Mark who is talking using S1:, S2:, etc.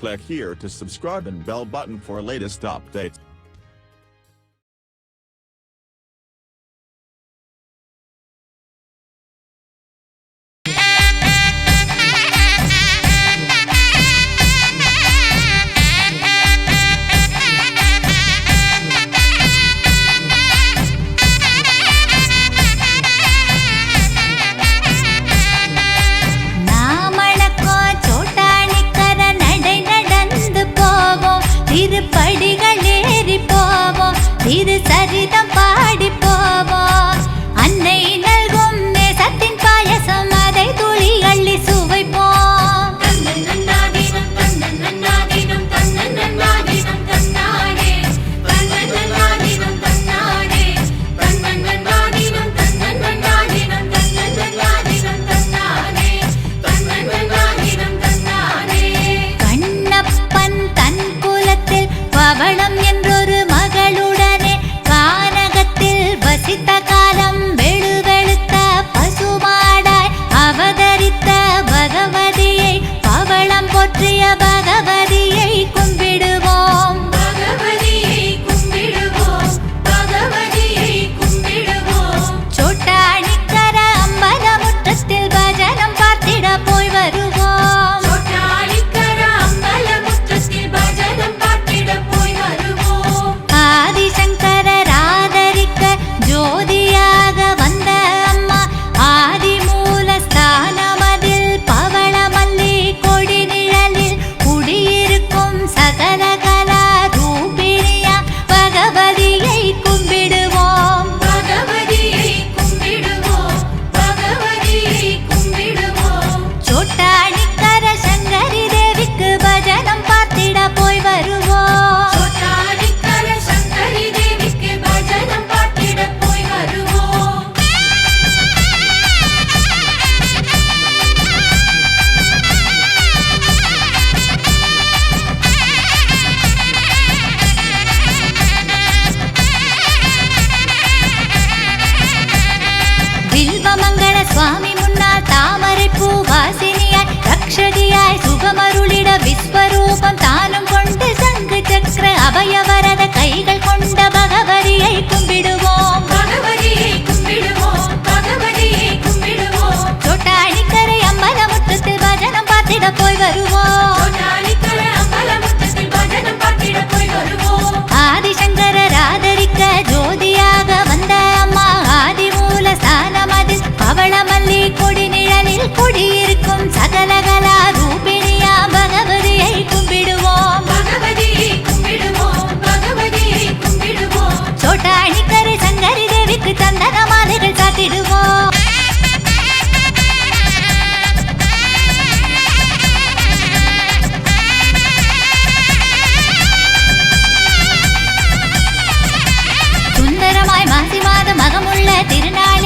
S1: Click here to subscribe and bell button for latest updates.
S2: சரிதம் பாடி போவோம் அன்னை நல்கும் நேசத்தின் பாயசம் அதை துளி அள்ளி சுவைப்போம் தன்னன் நன்னாதீனம் தன்னன் நன்னாதீனம் தன்னன் நன்னாதீனம் தன்னானே தன்னன் நன்னாதீனம் தன்னானே தன்னன் நன்னாதீனம் தன்னன் நன்னாதீனம் தன்னன் நன்னாதீனம் தன்னானே தன்னன் நன்னாதீனம் தன்னானே கண்ணப்பன் தன் குலத்தில் பவளம் என்றொரு மகளுடனே வசித்த காலம் வெளுவெளுத்த பசுமாடாய் அவதரித்த பகவதியை பவளம் போற்றிய பகவதியை கும்பிடுவோம் பகவதியை கும்பிடுவோம் பகவதியை கும்பிடுவோம் சோட்டாணிக்கர அம்பல முற்றத்தில் பஜனம் பார்த்திட போய் வருவோம் சோட்டாணிக்கர அம்பல முற்றத்தில் பஜனம் பார்த்திட போய் வருவோம் ஆதிசங்கர ஜோதியாக வந்த அம்மா ஆதிமூல ஸ்தானமதில் பவளமல்லி கொடி நிழலில் குடியிருக்கும் சகல கலா ரூபிணியா பகவதியை கும்பிடுவோம் பகவதியை கும்பிடுவோம் பகவதியை கும்பிடுவோம் சோட்டாணிக்கர சங்கரி தேவிக்கு பஜனம் பார்த்திட போய் வருவோம் சோட்டாணிக்கர சங்கரி தேவிக்கு பஜனம் போய் வருவோம் வில்வமங்கள சுவாமி முன்னால் தாமரை பூ வாசினியாய் ரக்ஷதியாய் சுகமருளிட விஸ்வரூபம் தானும் கொண்டு சங்கு சக்கர அபயவரத கைகள் கொண்ட பகவதியை கும்பிடுவோம் பகவதியை கும்பிடுவோம் பகவதியை கும்பிடுவோம் சோட்டாணிக்கரை அம்பல முற்றத்தில் பஜனம் பார்த்திட போய் வருவோம் சோட்டாணிக்கரை அம்பல முற்றத்தில் பஜனம் பார்த்திட போய் வருவோம் ஆதிசங்கர ராதரிக்க ஜோதியாக வந்த அம்மா ஆதிமூல ஸ்தானமதில் பவளமல்லி கொடி நிழலில் குடியிருக்கும் சகலகலா ரூபிணியா பகவதியை கும்பிடுவோம் பகவதியை கும்பிடுவோம் பகவதியை கும்பிடுவோம் சோட்டாணிக்கரை சங்கரி தேவிக்கு சந்தன மாலைகள் சாத்திடுவோம் சுந்தரமாய் மாசி மாத மகமுள்ள திருநாள்